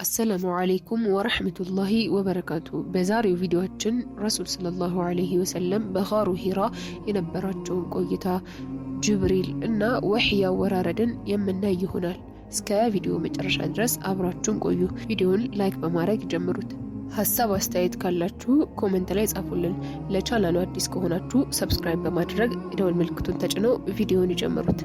السلام عليكم ورحمة الله وبركاته. بزاريو فيديوهاتشن رسول صلى الله عليه وسلم بغار هراء ينبراتشون قويتا جبريل إنا وحيا وراردن يمنا يهونال اسكا فيديو مجرش أدرس أبراتشون قويو فيديون لايك بمارك جمروت ሀሳብ አስተያየት ካላችሁ ኮሜንት ላይ ጻፉልን። ለቻናሉ አዲስ ከሆናችሁ ሰብስክራይብ በማድረግ የደወል ምልክቱን ተጭነው ቪዲዮውን ይጀምሩት።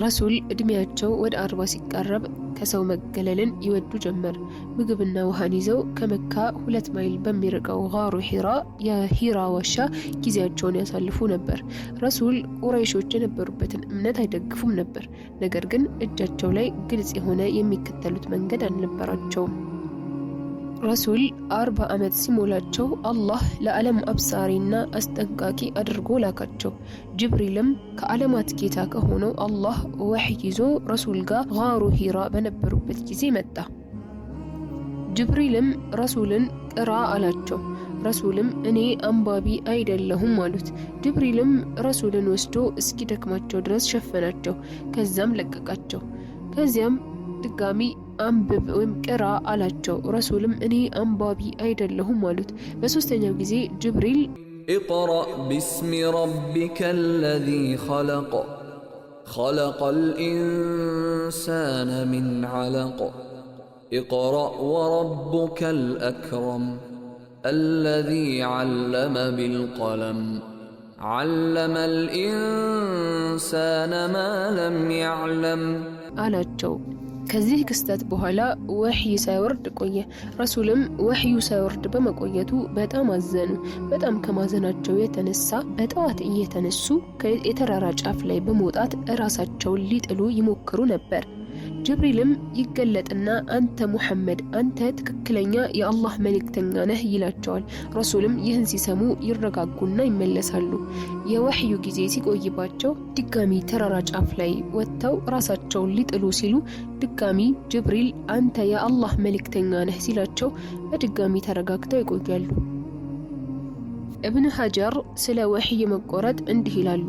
ረሱል እድሜያቸው ወደ 40 ሲቃረብ ከሰው መገለልን ይወዱ ጀመር። ምግብና ውሃን ይዘው ከመካ 2 ማይል በሚርቀው ጋሩ ሂራ የሂራ ዋሻ ጊዜያቸውን ያሳልፉ ነበር። ረሱል ቁረይሾች የነበሩበትን እምነት አይደግፉም ነበር። ነገር ግን እጃቸው ላይ ግልጽ የሆነ የሚከተሉት መንገድ አልነበራቸውም። ረሱል 40 ዓመት ሲሞላቸው አላህ ለዓለም አብሳሪና አስጠንቃቂ አድርጎ ላካቸው። ጅብሪልም ከዓለማት ጌታ ከሆነው አላህ ወህይ ይዞ ረሱል ጋር ጋሩ ሂራ በነበሩበት ጊዜ መጣ። ጅብሪልም ረሱልን ቅራ አላቸው። ረሱልም እኔ አንባቢ አይደለሁም አሉት። ጅብሪልም ረሱልን ወስዶ እስኪደክማቸው ድረስ ሸፈናቸው። ከዛም ለቀቃቸው። ከዚያም ድጋሚ አንብብ ወይም ቅራ አላቸው። ረሱልም እኔ አንባቢ አይደለሁም አሉት። በሶስተኛው ጊዜ ጅብሪል اقرأ باسم ربك الذي خلق خلق الإنسان من علق اقرأ وربك الأكرم الذي علم بالقلم علم الإنسان ما لم يعلم አላቸው። ከዚህ ክስተት በኋላ ወህይ ሳይወርድ ቆየ። ረሱልም ወህዩ ሳይወርድ በመቆየቱ በጣም አዘኑ። በጣም ከማዘናቸው የተነሳ በጠዋት እየተነሱ የተራራ ጫፍ ላይ በመውጣት ራሳቸውን ሊጥሉ ይሞክሩ ነበር። ጅብሪልም ይገለጥና አንተ ሙሐመድ አንተ ትክክለኛ የአላህ መልእክተኛ ነህ ይላቸዋል። ረሱልም ይህን ሲሰሙ ይረጋጉና ይመለሳሉ። የወህዩ ጊዜ ሲቆይባቸው ድጋሚ ተራራ ጫፍ ላይ ወጥተው ራሳቸውን ሊጥሉ ሲሉ ድጋሚ ጅብሪል አንተ የአላህ መልእክተኛ ነህ ሲላቸው በድጋሚ ተረጋግተው ይቆያሉ። ابن حجر ስለ ወህይ መቆረጥ እንዲህ ይላሉ።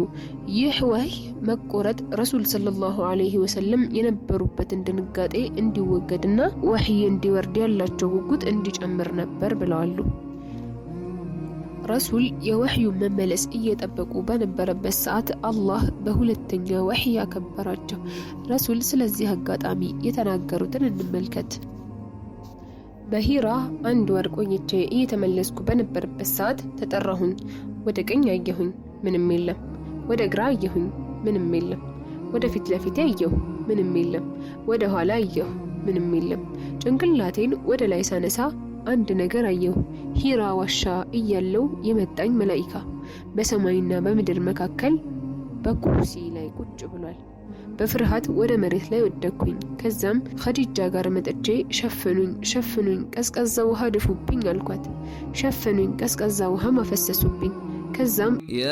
ይህ ወህይ መቆረጥ ረሱል ሰለላሁ ዐለይሂ ወሰለም የነበሩበትን ድንጋጤ እንዲወገድና ወህይ እንዲወርድ ያላቸው ጉጉት እንዲጨምር ነበር ብለዋል። ረሱል የወህዩ መመለስ እየጠበቁ በነበረበት ሰዓት አላህ በሁለተኛ ወህይ ያከበራቸው። ረሱል ስለዚህ አጋጣሚ የተናገሩትን እንመልከት። በሂራ 1 ወር ቆይቼ እየተመለስኩ በነበረበት ሰዓት ተጠራሁኝ። ወደ ቀኝ አየሁኝ፣ ምንም የለም። ወደ ግራ አየሁኝ፣ ምንም የለም። ወደ ፊት ለፊቴ አየሁ፣ ምንም የለም። ወደ ኋላ አየሁ፣ ምንም የለም። ጭንቅላቴን ወደ ላይ ሳነሳ አንድ ነገር አየሁ። ሂራ ዋሻ እያለው የመጣኝ መላኢካ በሰማይና በምድር መካከል በኩርሲ ላይ ቁጭ ብሏል። በፍርሃት ወደ መሬት ላይ ወደቅኩኝ። ከዛም ኸዲጃ ጋር መጥቼ ሸፍኑኝ ቀዝቃዛ ውሃ ድፉብኝ አልኳት። ሸፍኑኝ ቀዝቃዛ ውሃ ማፈሰሱብኝ። ከዛም ያ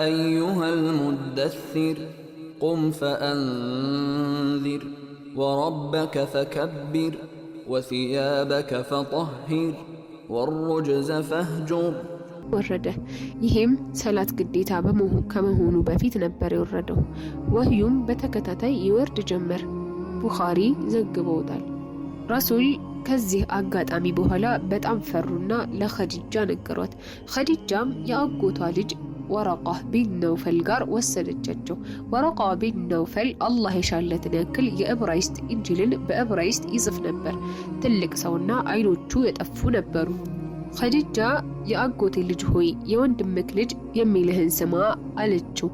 أيها المدثر قم فأنذر وربك فكبر وثيابك فطهر والرجز فاهجر ወረደ። ይሄም ሰላት ግዴታ ከመሆኑ በፊት ነበር የወረደው። ወህዩም በተከታታይ ይወርድ ጀመር። ቡኻሪ ዘግበውታል። ረሱል ከዚህ አጋጣሚ በኋላ በጣም ፈሩና ለኸዲጃ ነገሯት። ኸዲጃም የአጎቷ ልጅ ወረቃ ቢን ነውፈል ጋር ወሰደቻቸው። ወረቃ ቢን ነውፈል አላህ የሻለትን ያክል የዕብራይስጥ ኢንጂልን በዕብራይስጥ ይጽፍ ነበር። ትልቅ ሰውና አይኖቹ የጠፉ ነበሩ። ኸዲጃ የአጎቴ ልጅ ሆይ የወንድምክ ልጅ የሚልህን ስማ አለችው።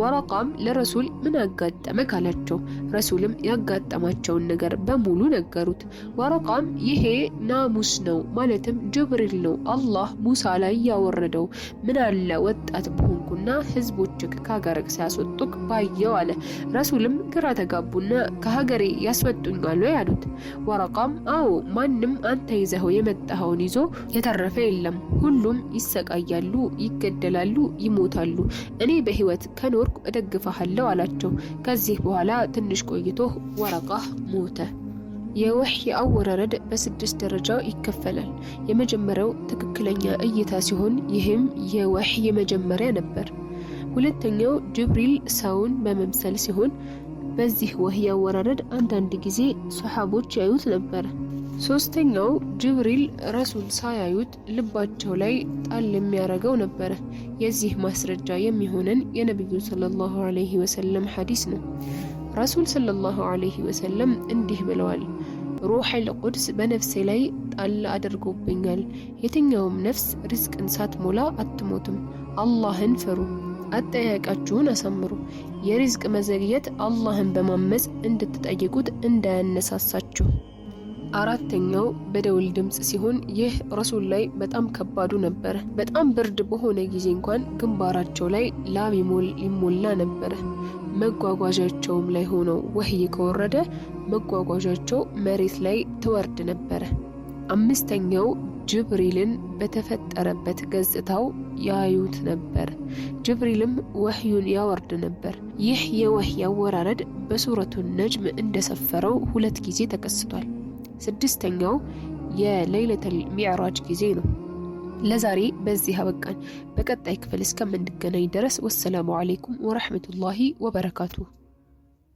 ወረቃም ለረሱል ምን አጋጠመክ አላቸው። ረሱልም ያጋጠማቸውን ነገር በሙሉ ነገሩት። ወረቃም ይሄ ናሙስ ነው ማለትም ጅብሪል ነው አላህ ሙሳ ላይ ያወረደው። ምን አለ ወጣት በሆንኩና ህዝቦችክ ከሀገርክ ሲያስወጡክ ባየው አለ። ረሱልም ግራ ተጋቡና ከሀገሬ ያስወጡኛል ወይ አሉት። ወረቃም አዎ ማንም አንተ ይዘኸው የመጣኸውን ይዞ የተረፈ የለም፣ ሁሉም ይሰቃያሉ፣ ይገደላሉ፣ ይሞታሉ። እኔ በህይወት ከኖርኩ እደግፈሃለሁ አላቸው። ከዚህ በኋላ ትንሽ ቆይቶ ወረቃ ሞተ። የወህይ አወራረድ በ6 ደረጃ ይከፈላል። የመጀመሪያው ትክክለኛ እይታ ሲሆን ይህም የወህይ መጀመሪያ ነበር። ሁለተኛው ጅብሪል ሰውን በመምሰል ሲሆን በዚህ ወህይ አወራረድ አንዳንድ ጊዜ ሱሐቦች ያዩት ነበር። ሶስተኛው ጅብሪል ረሱል ሳያዩት ልባቸው ላይ ጣል የሚያረገው ነበር። የዚህ ማስረጃ የሚሆነን የነብዩ ሰለላሁ ዐለይሂ ወሰለም ሐዲስ ነው። ረሱል ሰለላሁ ዐለይሂ ወሰለም እንዲህ ብለዋል፣ ሩሑል ቁድስ በነፍሴ ላይ ጣል አድርጎብኛል። የትኛውም ነፍስ ሪዝቅን ሳትሞላ አትሞትም። አላህን ፍሩ፣ አጠያየቃችሁን አሳምሩ። የሪዝቅ መዘግየት አላህን በማመጽ እንድትጠይቁት እንዳያነሳሳችሁ። አራተኛው በደውል ድምጽ ሲሆን ይህ ረሱል ላይ በጣም ከባዱ ነበር። በጣም ብርድ በሆነ ጊዜ እንኳን ግንባራቸው ላይ ላብ ይሞላ ነበር። መጓጓዣቸውም ላይ ሆነው ወህይ ከወረደ መጓጓዣቸው መሬት ላይ ትወርድ ነበር። አምስተኛው ጅብሪልን በተፈጠረበት ገጽታው ያዩት ነበር። ጅብሪልም ወህዩን ያወርድ ነበር። ይህ የወህይ አወራረድ በሱረቱ ነጅም እንደሰፈረው 2 ጊዜ ተከስቷል። ስድስተኛው የለይለቱል ሚዕራጅ ጊዜ ነው። ለዛሬ በዚህ አበቃን። በቀጣይ ክፍል እስከምንገናኝ ድረስ ወሰላሙ አለይኩም ወራህመቱላሂ ወበረካቱሁ።